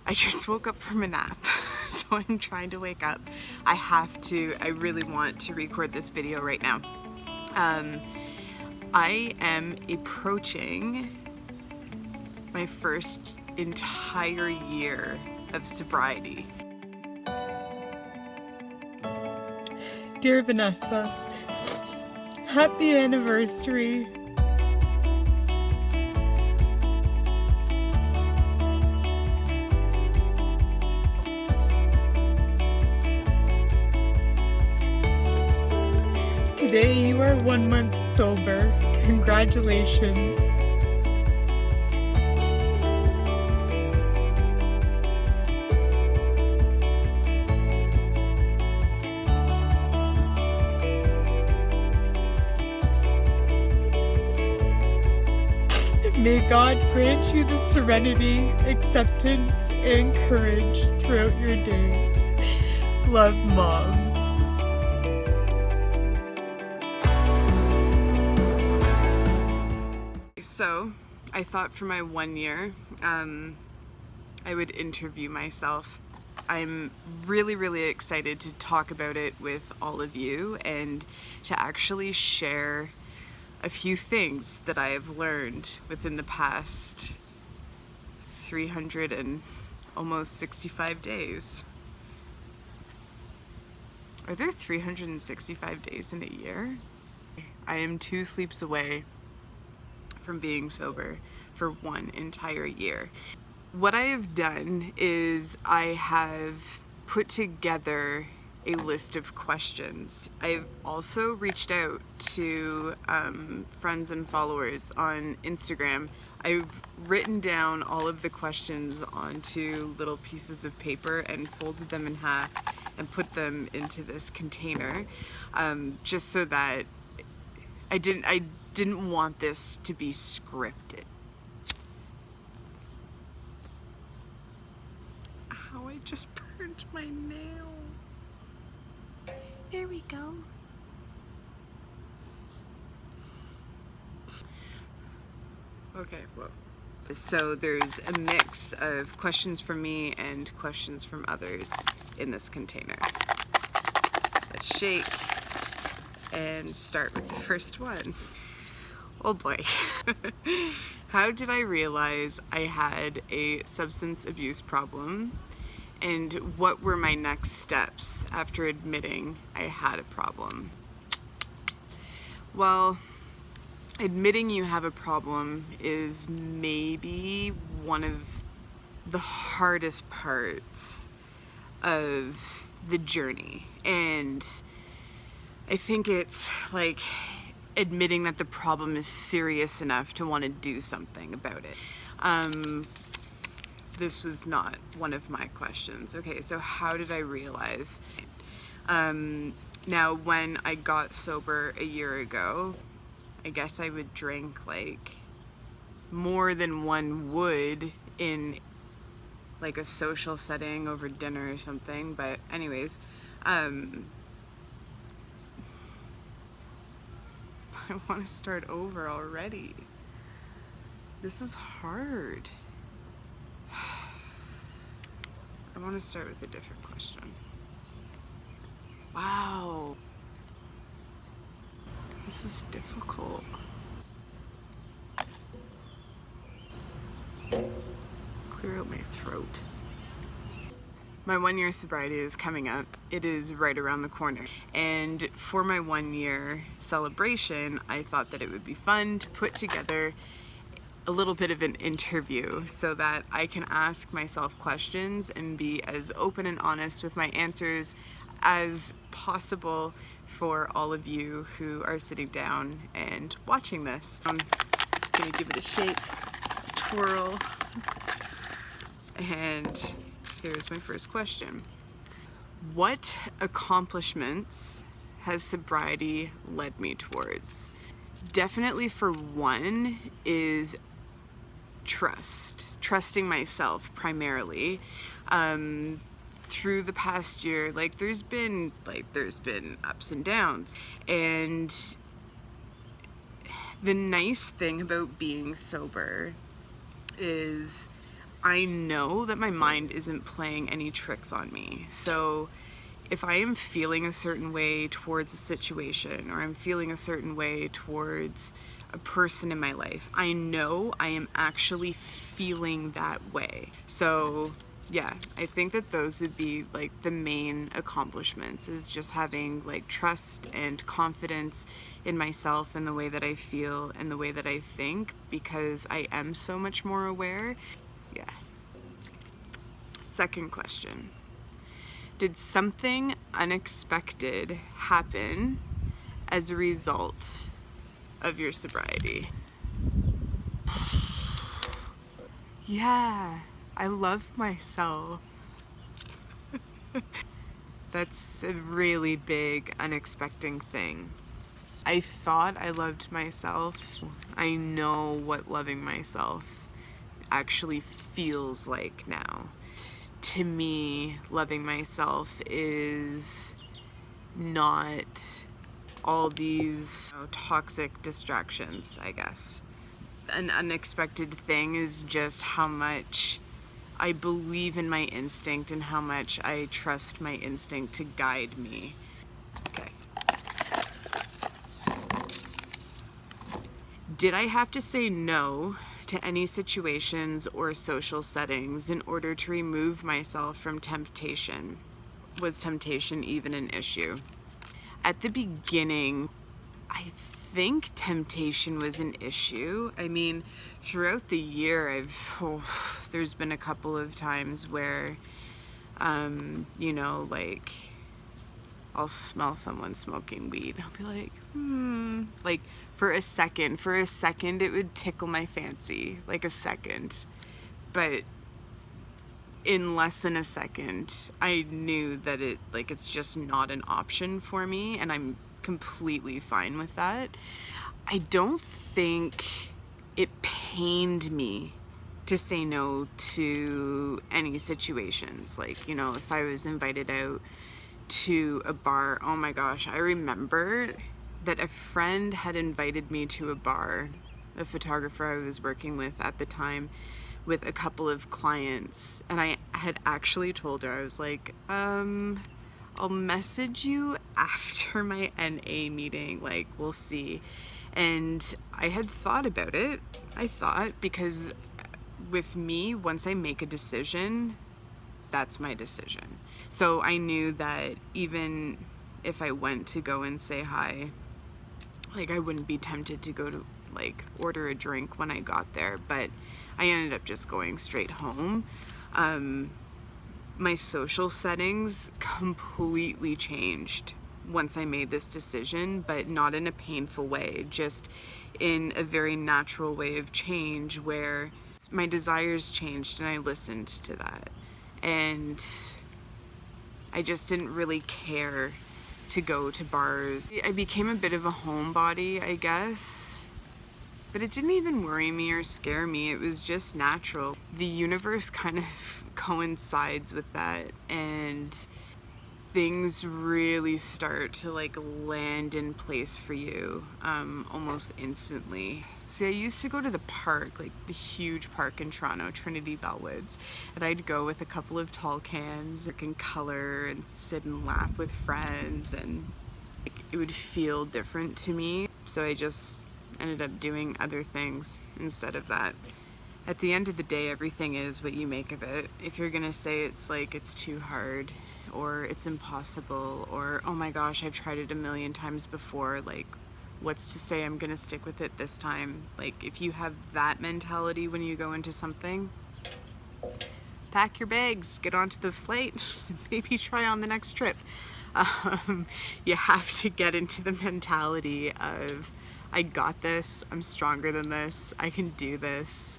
I just woke up from a nap, so I'm trying to wake up. I really want to record this video right now. I am approaching my first entire year of sobriety. Dear Vanessa, happy anniversary. Today you are 1 month sober. Congratulations. May God grant you the serenity, acceptance, and courage throughout your days. Love, Mom. So, I thought for my 1 year, I would interview myself. I'm really excited to talk about it with all of you and to actually share a few things that I have learned within the past 300 and almost 65 days. Are there 365 days in a year? I am 2 sleeps away from being sober for 1 entire year. What I have done is I have put together a list of questions. I've also reached out to friends and followers on Instagram. I've written down all of the questions onto little pieces of paper and folded them in half and put them into this container, just so that I didn't want this to be scripted. Ow, I just burned my nail. There we go. Okay, well. So there's a mix of questions from me and questions from others in this container. Let's shake and start with the first one. Oh boy. How did I realize I had a substance abuse problem? And what were my next steps after admitting I had a problem? Well, admitting you have a problem is maybe one of the hardest parts of the journey. And I think it's like admitting that the problem is serious enough to want to do something about it. This was not one of my questions. Okay, so how did I realize? Now, when I got sober a year ago, I guess I would drink like more than one would in like a social setting over dinner or something. But anyways, I want to start over already. This is hard. I want to start with a different question. Wow. This is difficult. Clear out my throat. My 1 year sobriety is coming up. It is right around the corner. And for my 1 year celebration, I thought that it would be fun to put together a little bit of an interview so that I can ask myself questions and be as open and honest with my answers as possible for all of you who are sitting down and watching this. I'm gonna give it a shake, a twirl, and here's my first question. What accomplishments has sobriety led me towards? Definitely for one is trusting myself primarily. Through the past year, there's been ups and downs, and the nice thing about being sober is I know that my mind isn't playing any tricks on me. So if I am feeling a certain way towards a situation, or I'm feeling a certain way towards a person in my life, I know I am actually feeling that way. So yeah, I think that those would be like the main accomplishments, is just having like trust and confidence in myself and the way that I feel and the way that I think, because I am so much more aware. Yeah. Second question. Did something unexpected happen as a result of your sobriety? Yeah, I love myself. That's a really big, unexpected thing. I thought I loved myself. I know what loving myself actually feels like now. To me, loving myself is not all these toxic distractions, I guess. An unexpected thing is just how much I believe in my instinct and how much I trust my instinct to guide me. Okay. Did I have to say no to any situations or social settings in order to remove myself from temptation? Was temptation even an issue? At the beginning, I think temptation was an issue. I mean, throughout the year, there's been a couple of times where, like, I'll smell someone smoking weed. I'll be like, like for a second it would tickle my fancy, like a second. But in less than a second, I knew that it's just not an option for me, and I'm completely fine with that. I don't think it pained me to say no to any situations. Like, if I was invited out to a bar, oh my gosh, I remember that a friend had invited me to a bar, a photographer I was working with at the time, with a couple of clients, and I had actually told her, I was like, I'll message you after my NA meeting, like, we'll see. And I had thought about it. Because with me, once I make a decision, that's my decision. So I knew that even if I went to go and say hi, like, I wouldn't be tempted to go to like order a drink when I got there, but I ended up just going straight home. My social settings completely changed once I made this decision, but not in a painful way, just in a very natural way of change where my desires changed and I listened to that. And I just didn't really care to go to bars. I became a bit of a homebody, I guess. But it didn't even worry me or scare me. It was just natural. The universe kind of coincides with that, and things really start to like land in place for you almost instantly. See, I used to go to the park, like the huge park in Toronto, Trinity Bellwoods, and I'd go with a couple of tall cans, and color, and sit and laugh with friends, and it would feel different to me. So I just ended up doing other things instead of that. At the end of the day, everything is what you make of it. If you're gonna say it's like it's too hard, or it's impossible, or oh my gosh, I've tried it a million times before, like, what's to say I'm gonna stick with it this time? Like, if you have that mentality when you go into something, pack your bags, get onto the flight, maybe try on the next trip. You have to get into the mentality of, I got this, I'm stronger than this, I can do this.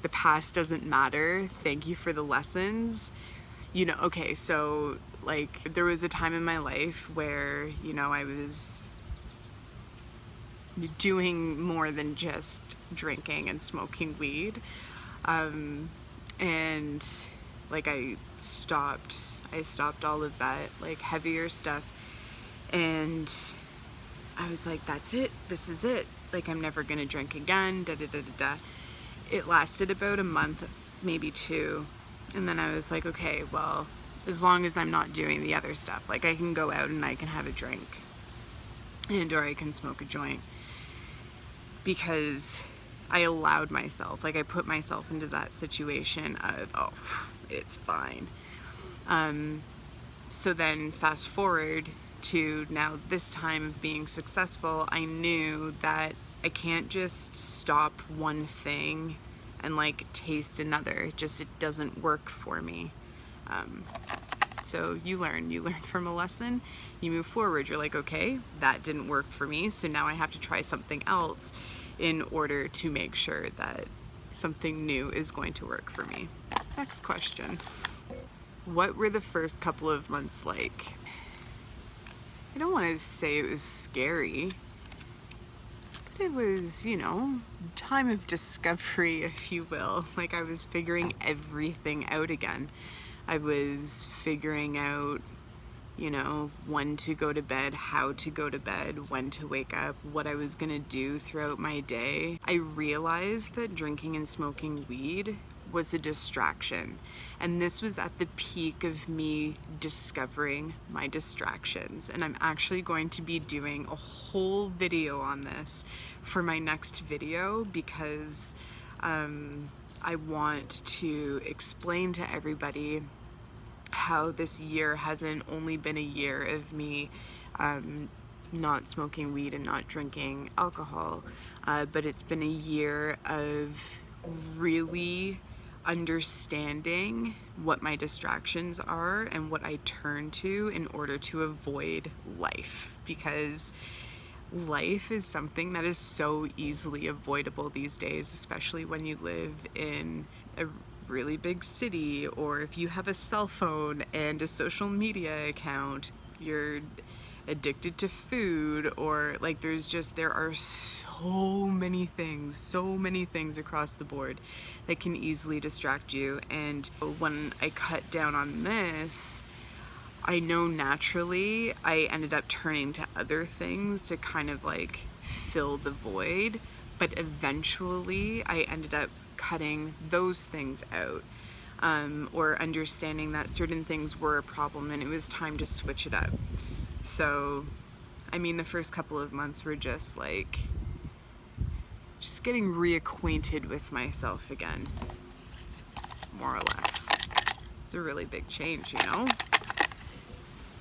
The past doesn't matter. Thank you for the lessons. Okay, so like there was a time in my life where, I was doing more than just drinking and smoking weed. And like I stopped all of that, like heavier stuff. And I was like, that's it, this is it. Like, I'm never gonna drink again, da da da da da. It lasted about a month, maybe 2. And then I was like, okay, well, as long as I'm not doing the other stuff, like I can go out and I can have a drink and or I can smoke a joint, because I allowed myself, like I put myself into that situation of, oh, it's fine. So then fast forward to now this time of being successful, I knew that I can't just stop one thing and like taste another. It doesn't work for me. So you learn from a lesson, you move forward. You're like, okay, that didn't work for me, so now I have to try something else in order to make sure that something new is going to work for me. Next question. What were the first couple of months like? I don't want to say it was scary, but it was, you know, time of discovery, if you will. Like I was figuring everything out again. I was figuring out, you know, when to go to bed, how to go to bed, when to wake up, what I was gonna do throughout my day. I realized that drinking and smoking weed was a distraction. And this was at the peak of me discovering my distractions. And I'm actually going to be doing a whole video on this for my next video, because I want to explain to everybody how this year hasn't only been a year of me not smoking weed and not drinking alcohol, but it's been a year of really understanding what my distractions are and what I turn to in order to avoid life, because life is something that is so easily avoidable these days, especially when you live in a really big city, or if you have a cell phone and a social media account, you're addicted to food, or like there are so many things across the board that can easily distract you. And when I cut down on this, I know naturally I ended up turning to other things to kind of like fill the void, but eventually I ended up cutting those things out, or understanding that certain things were a problem and it was time to switch it up. So, I mean, the first couple of months were just getting reacquainted with myself again, more or less. It's a really big change, you know?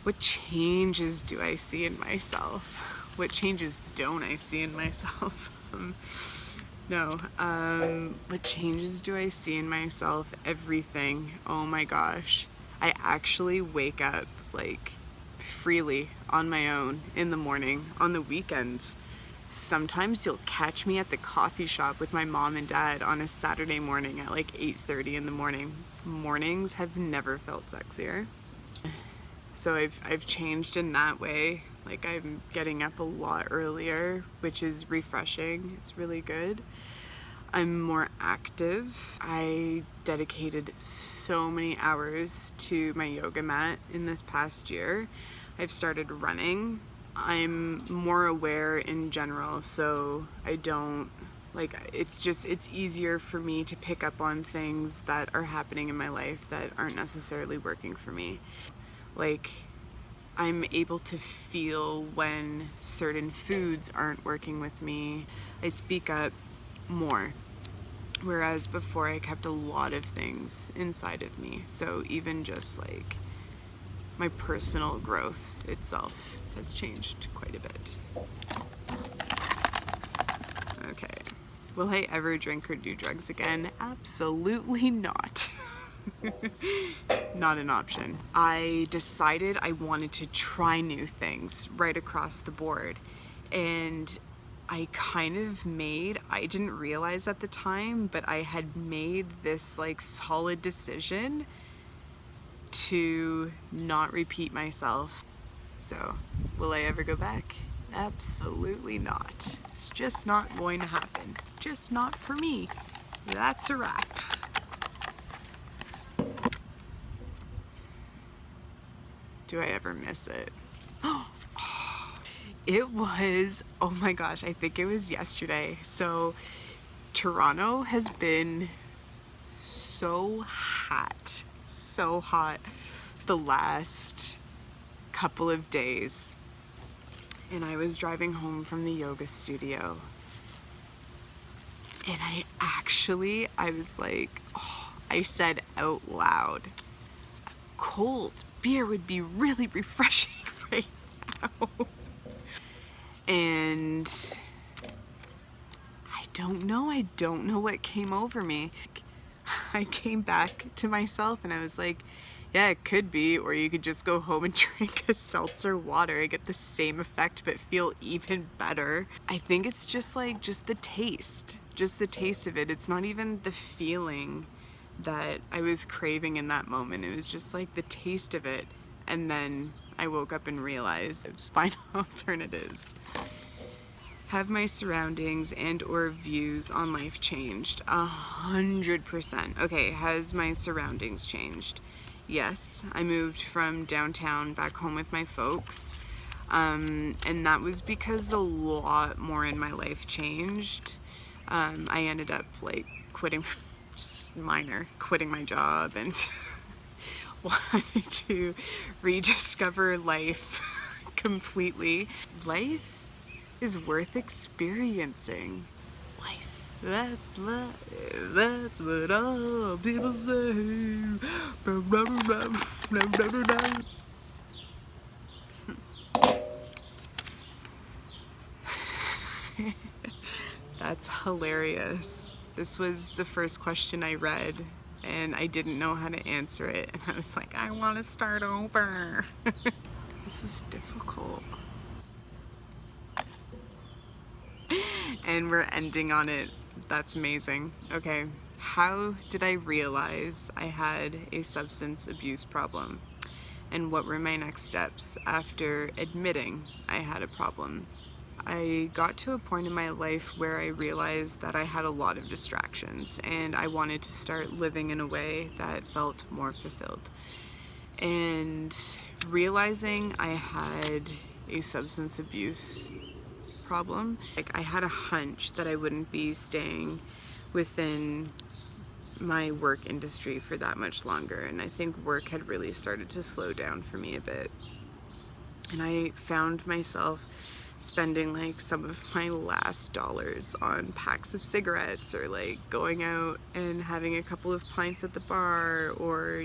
What changes do I see in myself? What changes don't I see in myself? What changes do I see in myself? Everything. Oh my gosh. I actually wake up like freely on my own in the morning, on the weekends. Sometimes you'll catch me at the coffee shop with my mom and dad on a Saturday morning at like 8:30 in the morning. Mornings have never felt sexier. So I've changed in that way. Like I'm getting up a lot earlier, which is refreshing. It's really good. I'm more active. I dedicated so many hours to my yoga mat in this past year. I've started running. I'm more aware in general, so I don't, like, it's easier for me to pick up on things that are happening in my life that aren't necessarily working for me. Like, I'm able to feel when certain foods aren't working with me. I speak up more, whereas before I kept a lot of things inside of me. So even just like my personal growth itself has changed quite a bit. Okay, will I ever drink or do drugs again? Absolutely not. Not an option. I decided I wanted to try new things right across the board, and I didn't realize at the time, but I had made this like solid decision to not repeat myself. So, will I ever go back? Absolutely not. It's just not going to happen. Just not for me. That's a wrap. Do I ever miss it? It was, oh my gosh, I think it was yesterday. So Toronto has been so hot the last couple of days, and I was driving home from the yoga studio, and I was like, oh, I said out loud, cold beer would be really refreshing right now. And I don't know what came over me. I came back to myself and I was like, yeah, it could be, or you could just go home and drink a seltzer water and get the same effect but feel even better. I think it's just the taste of it. It's not even the feeling that I was craving in that moment. It was just like the taste of it. And then I woke up and realized it's fine alternatives. Have my surroundings and or views on life changed? 100%. Okay, has my surroundings changed? Yes, I moved from downtown back home with my folks. And that was because a lot more in my life changed. I ended up like quitting my job and wanted to rediscover life completely. Life is worth experiencing. Life, that's life, that's what all people say. That's hilarious. This was the first question I read and I didn't know how to answer it, and I was like, I want to start over. This is difficult. And we're ending on it. That's amazing. Okay, how did I realize I had a substance abuse problem? And what were my next steps after admitting I had a problem? I got to a point in my life where I realized that I had a lot of distractions and I wanted to start living in a way that felt more fulfilled. And realizing I had a substance abuse problem, like I had a hunch that I wouldn't be staying within my work industry for that much longer, and I think work had really started to slow down for me a bit. And I found myself spending like some of my last dollars on packs of cigarettes, or like going out and having a couple of pints at the bar, or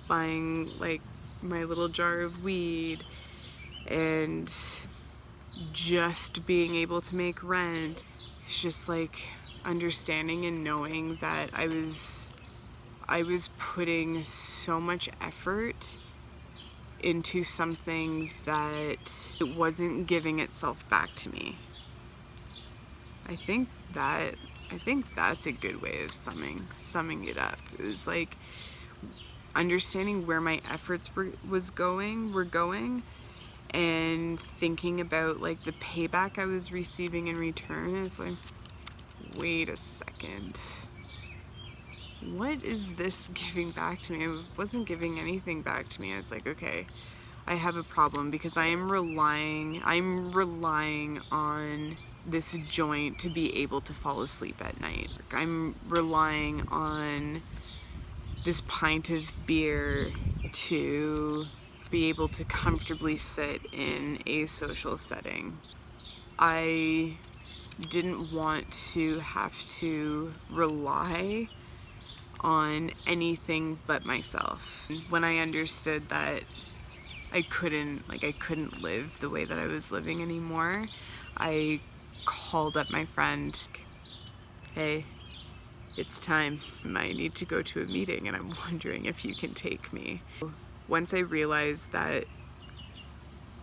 buying like my little jar of weed, and just being able to make rent. It's just like understanding and knowing that I was putting so much effort into something that it wasn't giving itself back to me. I think that's a good way of summing it up. It was like understanding where my efforts were going, and thinking about like the payback I was receiving in return is like, wait a second, what is this giving back to me? It wasn't giving anything back to me. I was like, okay, I have a problem because I'm relying on this joint to be able to fall asleep at night. I'm relying on this pint of beer to be able to comfortably sit in a social setting. I didn't want to have to rely on anything but myself. When I understood that I couldn't live the way that I was living anymore, I called up my friend. Hey, it's time. I need to go to a meeting and I'm wondering if you can take me. Once I realized that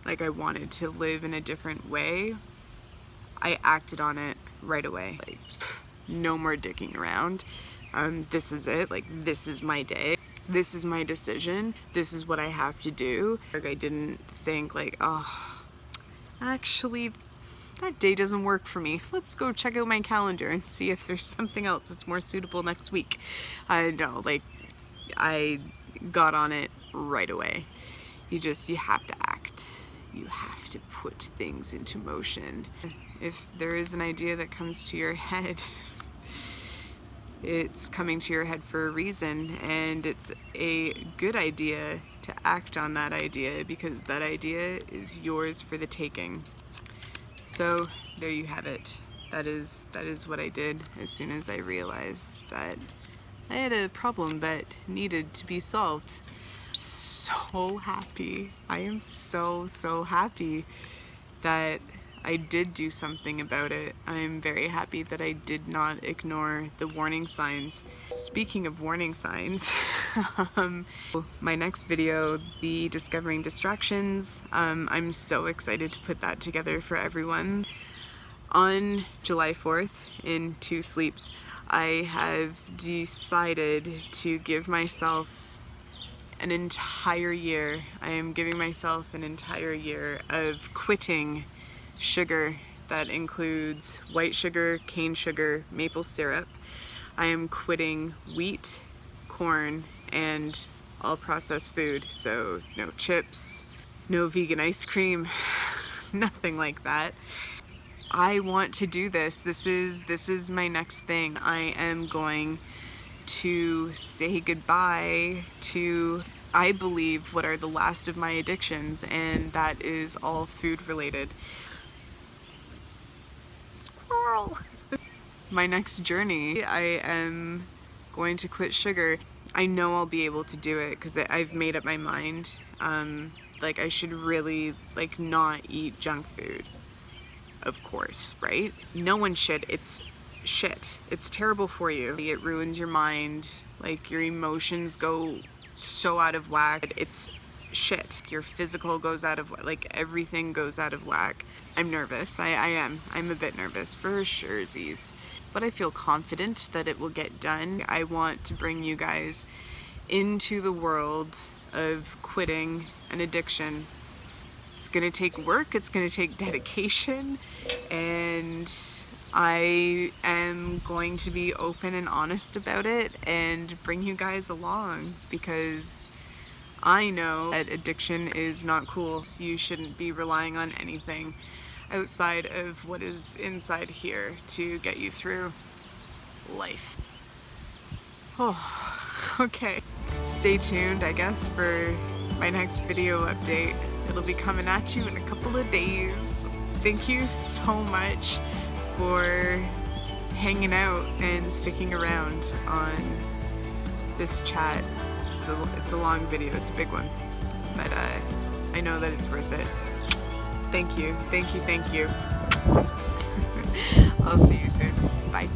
I wanted to live in a different way, I acted on it right away. No more dicking around. This is it. This is my day. This is my decision. This is what I have to do. I didn't think oh, actually, that day doesn't work for me. Let's go check out my calendar and see if there's something else that's more suitable next week. No, I got on it right away. You have to act. You have to put things into motion. If there is an idea that comes to your head, it's coming to your head for a reason, and it's a good idea to act on that idea because that idea is yours for the taking. So there you have it. That is what I did as soon as I realized that I had a problem that needed to be solved. I'm so happy. I am so happy that I did do something about it. I'm very happy that I did not ignore the warning signs. Speaking of warning signs, my next video, the Discovering Distractions, I'm so excited to put that together for everyone. On July 4th, in 2 sleeps, I have decided to give myself an entire year. I am giving myself an entire year of quitting sugar. That includes white sugar, cane sugar, maple syrup. I am quitting wheat, corn, and all processed food. So no chips, no vegan ice cream, nothing like that. I want to do this. This is my next thing. I am going to say goodbye to, I believe, what are the last of my addictions, and that is all food related. Squirrel! My next journey, I am going to quit sugar. I know I'll be able to do it because I've made up my mind. Like, I should really, like, not eat junk food. Of course, right? No one should. It's shit. It's terrible for you. It ruins your mind. Like, your emotions go so out of whack. It's shit. Your physical goes out of whack. Like, everything goes out of whack. I'm nervous. I am. I'm a bit nervous for surezies. But I feel confident that it will get done. I want to bring you guys into the world of quitting an addiction. It's gonna take work, it's gonna take dedication, and I am going to be open and honest about it and bring you guys along because I know that addiction is not cool. So you shouldn't be relying on anything outside of what is inside here to get you through life. Oh, okay. Stay tuned, I guess, for my next video update. It'll be coming at you in a couple of days. Thank you so much for hanging out and sticking around on this chat. It's a long video, it's a big one, but I know that it's worth it. Thank you. I'll see you soon. Bye.